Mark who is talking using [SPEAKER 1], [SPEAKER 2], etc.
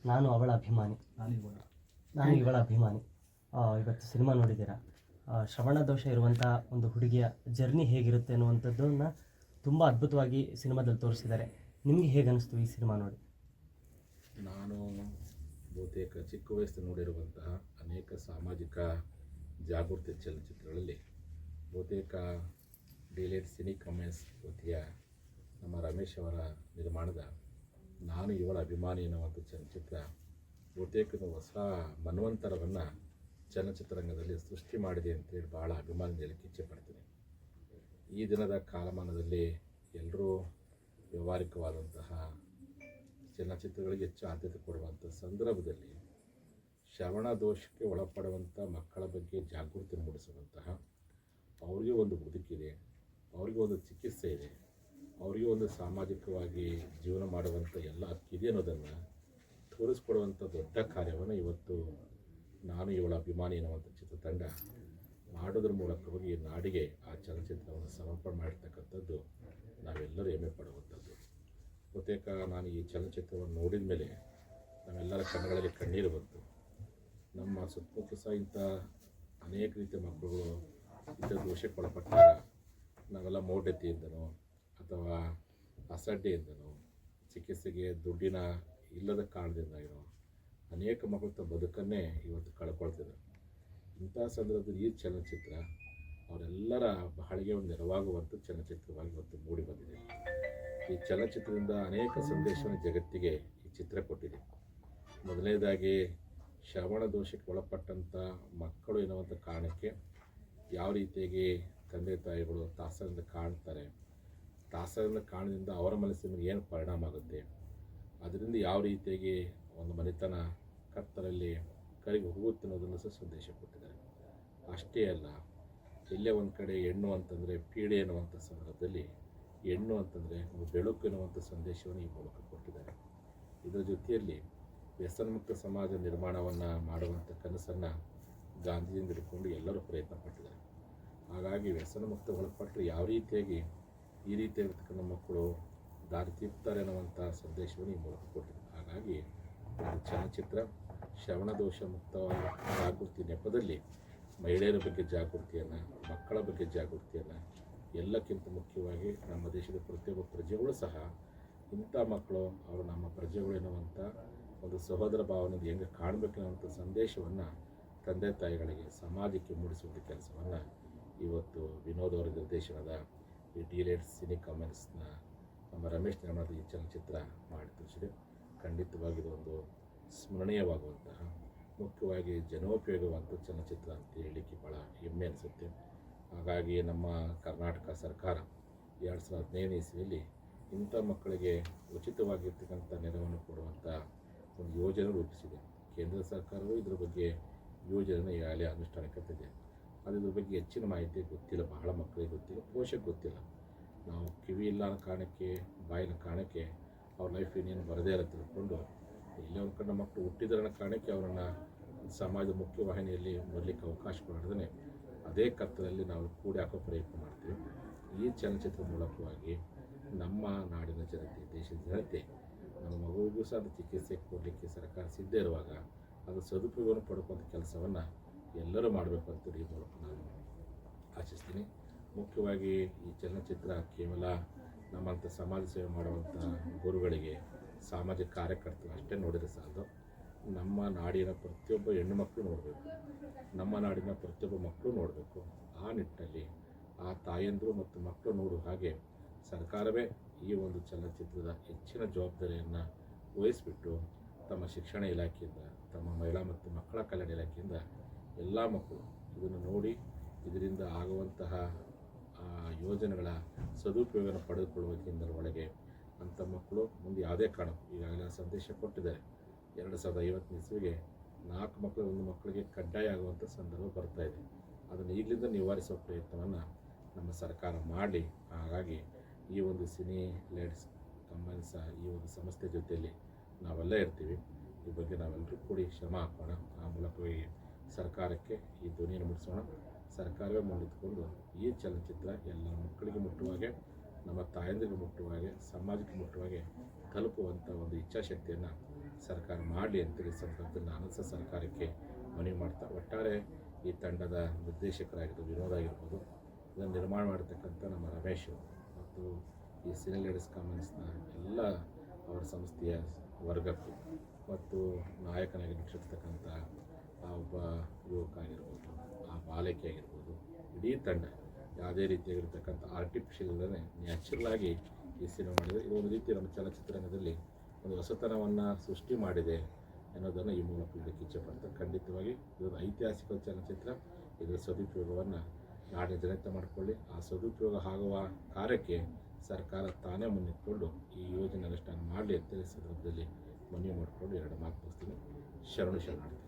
[SPEAKER 1] ನಾನು ಅವಳ ಅಭಿಮಾನಿ. ನಾನು ಇವಳ ಅಭಿಮಾನಿ. ಇವತ್ತು ಸಿನಿಮಾ ನೋಡಿದ್ದೀರಾ. ಶ್ರವಣ ದೋಷ ಇರುವಂಥ ಒಂದು ಹುಡುಗಿಯ ಜರ್ನಿ ಹೇಗಿರುತ್ತೆ ಅನ್ನುವಂಥದ್ದನ್ನು ತುಂಬ ಅದ್ಭುತವಾಗಿ ಸಿನಿಮಾದಲ್ಲಿ ತೋರಿಸಿದ್ದಾರೆ. ನಿಮಗೆ ಹೇಗೆ ಅನಿಸ್ತು ಈ ಸಿನಿಮಾ ನೋಡಿ?
[SPEAKER 2] ನಾನು ಬಹುತೇಕ ಚಿಕ್ಕ ವಯಸ್ಸು ನೋಡಿರುವಂತಹ ಅನೇಕ ಸಾಮಾಜಿಕ ಜಾಗೃತಿ ಚಲನಚಿತ್ರಗಳಲ್ಲಿ ಬಹುತೇಕ ಡಿಲೇಟ್ ಸಿನಿ ಕಮೆಂಟ್ಸ್ ವತಿಯ ನಮ್ಮ ರಮೇಶ್ ಅವರ ನಿರ್ಮಾಣದ ನಾನು ಇವಳ ಅಭಿಮಾನಿ ಎನ್ನುವಂಥ ಚಲನಚಿತ್ರ ಬಹುತೇಕ ಹೊಸ ಮನ್ವಂತರವನ್ನು ಚಲನಚಿತ್ರರಂಗದಲ್ಲಿ ಸೃಷ್ಟಿ ಮಾಡಿದೆ ಅಂತೇಳಿ ಭಾಳ ಅಭಿಮಾನ ಹೇಳಕ್ಕೆ ಇಚ್ಛೆ ಪಡ್ತೀನಿ. ಈ ದಿನದ ಕಾಲಮಾನದಲ್ಲಿ ಎಲ್ಲರೂ ವ್ಯಾವಹಾರಿಕವಾದಂತಹ ಚಲನಚಿತ್ರಗಳಿಗೆ ಹೆಚ್ಚು ಆದ್ಯತೆ ಕೊಡುವಂಥ ಸಂದರ್ಭದಲ್ಲಿ ಶ್ರವಣ ದೋಷಕ್ಕೆ ಒಳಪಡುವಂಥ ಮಕ್ಕಳ ಬಗ್ಗೆ ಜಾಗೃತಿ ಮೂಡಿಸುವಂತಹ, ಅವರಿಗೆ ಒಂದು ಬದುಕಿದೆ, ಅವರಿಗೆ ಒಂದು ಚಿಕಿತ್ಸೆ ಇದೆ, ಅವರಿಗೆ ಒಂದು ಸಾಮಾಜಿಕವಾಗಿ ಜೀವನ ಮಾಡುವಂಥ ಎಲ್ಲ ಹಕ್ಕಿದೆ ಅನ್ನೋದನ್ನು ತೋರಿಸ್ಕೊಡುವಂಥ ದೊಡ್ಡ ಕಾರ್ಯವನ್ನು ಇವತ್ತು ನಾನು ಇವಳ ಅಭಿಮಾನಿ ಎನ್ನುವಂಥ ಚಿತ್ರತಂಡ ಮಾಡೋದ್ರ ಮೂಲಕವಾಗಿ ನಾಡಿಗೆ ಆ ಚಲನಚಿತ್ರವನ್ನು ಸಮರ್ಪಣೆ ಮಾಡಿರ್ತಕ್ಕಂಥದ್ದು ನಾವೆಲ್ಲರೂ ಹೆಮ್ಮೆ ಪಡುವಂಥದ್ದು. ಬಹುತೇಕ ನಾನು ಈ ಚಲನಚಿತ್ರವನ್ನು ನೋಡಿದ ಮೇಲೆ ನಾವೆಲ್ಲರ ಕಣ್ಣುಗಳಲ್ಲಿ ಕಣ್ಣೀರು ಬಂತು. ನಮ್ಮ ಸುತ್ತಮುತ್ತ ಸಹ ಇಂಥ ಅನೇಕ ರೀತಿಯ ಮಕ್ಕಳುಗಳು ಇಂಥ ದೋಷಕ್ಕೆ ಒಳಪಟ್ಟಾಗ ನಾವೆಲ್ಲ ಮೌಢ್ಯತೆಯಿಂದನೋ ಅಥವಾ ಅಸಡ್ಡೆಯಿಂದನೋ ಚಿಕಿತ್ಸೆಗೆ ದುಡ್ಡಿನ ಇಲ್ಲದ ಕಾರಣದಿಂದಾಗಿನೋ ಅನೇಕ ಮಕ್ಕಳು ತಮ್ಮ ಬದುಕನ್ನೇ ಇವತ್ತು ಕಳ್ಕೊಳ್ತಿದ್ದಾರೆ. ಇಂಥ ಸಂದರ್ಭದಲ್ಲಿ ಈ ಚಲನಚಿತ್ರ ಅವರೆಲ್ಲರ ಬಹಳಿಗೆ ಒಂದು ನೆರವಾಗುವಂಥ ಚಲನಚಿತ್ರವಾಗಿ ಇವತ್ತು ಮೂಡಿ ಬಂದಿದೆ. ಈ ಚಲನಚಿತ್ರದಿಂದ ಅನೇಕ ಸಂದೇಶವನ್ನು ಜಗತ್ತಿಗೆ ಈ ಚಿತ್ರ ಕೊಟ್ಟಿದೆ. ಮೊದಲನೇದಾಗಿ ಶ್ರವಣ ದೋಷಕ್ಕೆ ಒಳಪಟ್ಟಂಥ ಮಕ್ಕಳು ಎನ್ನುವಂಥ ಕಾರಣಕ್ಕೆ ಯಾವ ರೀತಿಯಾಗಿ ತಂದೆ ತಾಯಿಗಳು ತಾಸರಿಂದ ಕಾಣ್ತಾರೆ, ತಾಸರಿಂದ ಕಾರಣದಿಂದ ಅವರ ಮನಸ್ಸಿನ ಮೇಲೆ ಏನು ಪರಿಣಾಮ ಆಗುತ್ತೆ, ಅದರಿಂದ ಯಾವ ರೀತಿಯಾಗಿ ಒಂದು ಮನೆತನ ಕತ್ತಲಲ್ಲಿ ಕರಿಗೆ ಹೋಗುತ್ತೆ ಅನ್ನೋದನ್ನು ಸಹ ಸಂದೇಶ ಕೊಟ್ಟಿದ್ದಾರೆ. ಅಷ್ಟೇ ಅಲ್ಲ, ಎಲ್ಲೇ ಒಂದು ಕಡೆ ಹೆಣ್ಣು ಅಂತಂದರೆ ಪೀಡೆ ಎನ್ನುವಂಥ ಸಂದರ್ಭದಲ್ಲಿ ಹೆಣ್ಣು ಅಂತಂದರೆ ಒಂದು ಬೆಳಕು ಎನ್ನುವಂಥ ಸಂದೇಶವನ್ನು ಈ ಮೂಲಕ ಕೊಟ್ಟಿದ್ದಾರೆ. ಇದರ ಜೊತೆಯಲ್ಲಿ ವ್ಯಸನಮುಕ್ತ ಸಮಾಜ ನಿರ್ಮಾಣವನ್ನು ಮಾಡುವಂಥ ಕನಸನ್ನು ಗಾಂಧಿಯಿಂದ ಹಿಡ್ಕೊಂಡು ಎಲ್ಲರೂ ಪ್ರಯತ್ನ ಪಟ್ಟಿದ್ದಾರೆ. ಹಾಗಾಗಿ ವ್ಯಸನಮುಕ್ತ ಒಳಪಟ್ಟರೆ ಯಾವ ರೀತಿಯಾಗಿ ಈ ರೀತಿಯಾಗಿರ್ತಕ್ಕಂಥ ಮಕ್ಕಳು ದಾರಿ ತೀರ್ತಾರೆ ಅನ್ನುವಂಥ ಸಂದೇಶವನ್ನು ಈ ಮೂಲಕ ಕೊಟ್ಟಿದ್ದಾರೆ. ಹಾಗಾಗಿ ಒಂದು ಚಲನಚಿತ್ರ ಶ್ರವಣ ದೋಷ ಮುಕ್ತ ಜಾಗೃತಿ ನೆಪದಲ್ಲಿ ಮಹಿಳೆಯರ ಬಗ್ಗೆ ಜಾಗೃತಿಯನ್ನು, ಮಕ್ಕಳ ಬಗ್ಗೆ ಜಾಗೃತಿಯನ್ನು, ಎಲ್ಲಕ್ಕಿಂತ ಮುಖ್ಯವಾಗಿ ನಮ್ಮ ದೇಶದ ಪ್ರತಿಯೊಬ್ಬ ಪ್ರಜೆಗಳು ಸಹ ಇಂಥ ಮಕ್ಕಳು ಅವರು ನಮ್ಮ ಪ್ರಜೆಗಳು ಎನ್ನುವಂಥ ಒಂದು ಸಹೋದರ ಭಾವನೆಯಿಂದ ಹೆಂಗೆ ಕಾಣಬೇಕೆನ್ನುವಂಥ ಸಂದೇಶವನ್ನು ತಂದೆ ತಾಯಿಗಳಿಗೆ, ಸಮಾಜಕ್ಕೆ ಮೂಡಿಸುವಂಥ ಕೆಲಸವನ್ನು ಇವತ್ತು ವಿನೋದ್ ಅವರ ನಿರ್ದೇಶನದ ಈ ಡಿಲೇಟ್ ಸಿನಿ ಕಾಮೆಂಟ್ಸ್ನ ನಮ್ಮ ರಮೇಶ್ ನಿರ್ಮಾಣದ ಈ ಚಲನಚಿತ್ರ ಮಾಡಿ ತೋರಿಸಿದೆ. ಖಂಡಿತವಾಗಿ ಇದೊಂದು ಸ್ಮರಣೀಯವಾಗುವಂತಹ, ಮುಖ್ಯವಾಗಿ ಜನೋಪಯೋಗವಂಥ ಚಲನಚಿತ್ರ ಅಂತ ಹೇಳಲಿಕ್ಕೆ ಭಾಳ ಹೆಮ್ಮೆ ಅನಿಸುತ್ತೆ. ಹಾಗಾಗಿ ನಮ್ಮ ಕರ್ನಾಟಕ ಸರ್ಕಾರ 2015 ಇಸ್ವಿಯಲ್ಲಿ ಇಂಥ ಮಕ್ಕಳಿಗೆ ಉಚಿತವಾಗಿರ್ತಕ್ಕಂಥ ನೆರವನ್ನು ಕೊಡುವಂಥ ಒಂದು ಯೋಜನೆ ರೂಪಿಸಿದೆ. ಕೇಂದ್ರ ಸರ್ಕಾರವು ಇದರ ಬಗ್ಗೆ ಯೋಜನೆ ಈಗಾಗಲೇ ಅನುಷ್ಠಾನಕ್ಕೆ ತಂದಿದೆ. ಅದು ಇದ್ರ ಬಗ್ಗೆ ಹೆಚ್ಚಿನ ಮಾಹಿತಿ ಗೊತ್ತಿಲ್ಲ, ಬಹಳ ಮಕ್ಕಳಿಗೆ ಗೊತ್ತಿಲ್ಲ, ಪೋಷಕ್ಕೆ ಗೊತ್ತಿಲ್ಲ. ನಾವು ಕಿವಿ ಇಲ್ಲ ಅನ್ನೋ ಕಾರಣಕ್ಕೆ, ಬಾಯಿನ ಕಾರಣಕ್ಕೆ ಅವ್ರ ಲೈಫ್ ಇನ್ನೇನು ಬರದೇ ಇಲ್ಲ ತಿಳ್ಕೊಂಡು ಇಲ್ಲೇ ಒಂದು ಕಡೆ ಮಕ್ಕಳು ಹುಟ್ಟಿದರ ಕಾರಣಕ್ಕೆ ಅವರನ್ನು ಸಮಾಜದ ಮುಖ್ಯವಾಹಿನಿಯಲ್ಲಿ ಬರಲಿಕ್ಕೆ ಅವಕಾಶ ಕೊಡದೇ ಅದೇ ಕತ್ತಲಲ್ಲಿ ನಾವು ಕೂಡಿ ಹಾಕೋ ಪ್ರಯತ್ನ ಮಾಡ್ತೀವಿ. ಈ ಚಲನಚಿತ್ರ ಮೂಲಕವಾಗಿ ನಮ್ಮ ನಾಡಿನ ಜನತೆ, ದೇಶದ ಜನತೆ ನಮ್ಮ ಮಗುವಿಗೂ ಸಹ ಅದು ಚಿಕಿತ್ಸೆ ಕೊಡಲಿಕ್ಕೆ ಸರ್ಕಾರ ಸಿದ್ಧ ಇರುವಾಗ ಅದು ಸದುಪಯೋಗವನ್ನು ಪಡ್ಕೊಂಥ ಕೆಲಸವನ್ನು ಎಲ್ಲರೂ ಮಾಡಬೇಕು ಅಂತ ಈ ಮೂಲಕ ನಾನು ಆಶಿಸ್ತೀನಿ. ಮುಖ್ಯವಾಗಿ ಈ ಚಲನಚಿತ್ರ ಕೇವಲ ನಮ್ಮಂಥ ಸಮಾಜ ಸೇವೆ ಮಾಡುವಂಥ ಗುರುಗಳಿಗೆ, ಸಾಮಾಜಿಕ ಕಾರ್ಯಕರ್ತರು ಅಷ್ಟೇ ನೋಡಿದರೆ ಸಾಲದು. ನಮ್ಮ ನಾಡಿನ ಪ್ರತಿಯೊಬ್ಬ ಹೆಣ್ಣು ಮಕ್ಕಳು ನೋಡಬೇಕು, ನಮ್ಮ ನಾಡಿನ ಪ್ರತಿಯೊಬ್ಬ ಮಕ್ಕಳು ನೋಡಬೇಕು. ಆ ನಿಟ್ಟಿನಲ್ಲಿ ಆ ತಾಯಂದಿರು ಮತ್ತು ಮಕ್ಕಳು ನೋಡುವ ಹಾಗೆ ಸರ್ಕಾರವೇ ಈ ಒಂದು ಚಲನಚಿತ್ರದ ಹೆಚ್ಚಿನ ಜವಾಬ್ದಾರಿಯನ್ನು ವಹಿಸಿಬಿಟ್ಟು ತಮ್ಮ ಶಿಕ್ಷಣ ಇಲಾಖೆಯಿಂದ, ತಮ್ಮ ಮಹಿಳಾ ಮತ್ತು ಮಕ್ಕಳ ಕಲ್ಯಾಣ ಇಲಾಖೆಯಿಂದ ಎಲ್ಲ ಮಕ್ಕಳು ಇದನ್ನು ನೋಡಿ ಇದರಿಂದ ಆಗುವಂತಹ ಯೋಜನೆಗಳ ಸದುಪಯೋಗನ ಪಡೆದುಕೊಳ್ಳುವುದರಿಂದ ಒಳಗೆ ಅಂಥ ಮಕ್ಕಳು ಮುಂದೆ ಯಾವುದೇ ಕಾರಣಕ್ಕೂ ಈಗಾಗಲೇ ಸಂದೇಶ ಕೊಟ್ಟಿದ್ದಾರೆ. 2050 ಇಸ್ವಿಗೆ 4 ಮಕ್ಕಳು 1 ಮಕ್ಕಳಿಗೆ ಕಡ್ಡಾಯ ಆಗುವಂಥ ಸಂದರ್ಭ ಬರ್ತಾ ಇದೆ. ಅದನ್ನು ಈಗಲಿಂದ ನಿವಾರಿಸುವ ಪ್ರಯತ್ನವನ್ನು ನಮ್ಮ ಸರ್ಕಾರ ಮಾಡಲಿ. ಹಾಗಾಗಿ ಈ ಒಂದು ಸಿನಿ ಲೇಡ್ಸ್ ಕಂಬೈನ್ಸ್ ಈ ಒಂದು ಸಂಸ್ಥೆ ಜೊತೆಯಲ್ಲಿ ನಾವೆಲ್ಲ ಇರ್ತೀವಿ. ಈ ಬಗ್ಗೆ ನಾವೆಲ್ಲರೂ ಕೂಡಿ ಶ್ರಮ ಹಾಕೋಣ. ಆ ಮೂಲಕವಾಗಿ ಸರ್ಕಾರಕ್ಕೆ ಈ ಧ್ವನಿಯನ್ನು ಮುಟ್ಟಿಸೋಣ. ಸರ್ಕಾರವೇ ಮುಂದಿಟ್ಕೊಂಡು ಈ ಚಲನಚಿತ್ರ ಎಲ್ಲ ಮಕ್ಕಳಿಗೆ ಮುಟ್ಟುವಾಗೆ, ನಮ್ಮ ತಾಯಂದಿರಿಗೆ ಮುಟ್ಟುವಾಗೆ, ಸಮಾಜಕ್ಕೆ ಮುಟ್ಟುವಾಗೆ ತಲುಪುವಂಥ ಒಂದು ಇಚ್ಛಾಶಕ್ತಿಯನ್ನು ಸರ್ಕಾರ ಮಾಡಲಿ ಅಂತೇಳಿ ಸಂದರ್ಭದಲ್ಲಿ ನಾನು ಸಹ ಸರ್ಕಾರಕ್ಕೆ ಮನವಿ ಮಾಡ್ತಾ, ಒಟ್ಟಾರೆ ಈ ತಂಡದ ನಿರ್ದೇಶಕರಾಗಿರ್ಬೋದು, ವಿನೋದ್ ಆಗಿರ್ಬೋದು, ಇದನ್ನು ನಿರ್ಮಾಣ ಮಾಡಿರ್ತಕ್ಕಂಥ ನಮ್ಮ ರಮೇಶ್ ಮತ್ತು ಈ ಸಿನಿ ಲೇಡೀಸ್ ಕಾಮನ್ಸ್ನ ಎಲ್ಲ ಅವರ ಸಂಸ್ಥೆಯ ವರ್ಗಕ್ಕೂ ಮತ್ತು ನಾಯಕನಾಗಿ ನಟಿಸಿರ್ತಕ್ಕಂಥ ಆ ಒಬ್ಬ ಯುವಕ ಆಗಿರ್ಬೋದು, ಆ ಬಾಲಕಿ ಆಗಿರ್ಬೋದು, ಇಡೀ ತಂಡ ಯಾವುದೇ ರೀತಿಯಾಗಿರ್ತಕ್ಕಂಥ ಆರ್ಟಿಫಿಷಿಯಲ್ ಇಲ್ಲದೆ ನ್ಯಾಚುರಲ್ ಆಗಿ ಈ ಸಿನಿಮಾ ಮಾಡಿದೆ. ಇದು ಒಂದು ರೀತಿ ನಮ್ಮ ಚಲನಚಿತ್ರರಂಗದಲ್ಲಿ ಒಂದು ಹೊಸತನವನ್ನು ಸೃಷ್ಟಿ ಮಾಡಿದೆ ಅನ್ನೋದನ್ನು ಈ ಮೂಲಕ ಹೇಳಕ್ಕೆ ಇಚ್ಛೆಪಡ್ತಾರೆ. ಖಂಡಿತವಾಗಿ ಇದೊಂದು ಐತಿಹಾಸಿಕ ಚಲನಚಿತ್ರ. ಇದರ ಸದುಪಯೋಗವನ್ನು ನಾಡಿನ ಜನತೆ ಮಾಡಿಕೊಳ್ಳಿ. ಆ ಸದುಪಯೋಗ ಆಗುವ ಕಾರ್ಯಕ್ಕೆ ಸರ್ಕಾರ ತಾನೇ ಮುನ್ನಿಟ್ಕೊಂಡು ಈ ಯೋಜನೆ ಅನುಷ್ಠಾನ ಮಾಡಲಿ ಅಂತೇಳಿ ಸಂದರ್ಭದಲ್ಲಿ ಮನವಿ ಮಾಡಿಕೊಂಡು ಎರಡು ಮಾತು ಮುಗಿಸ್ತೀನಿ. ಶರಣು ಶರಣಾರ್ಥಿ.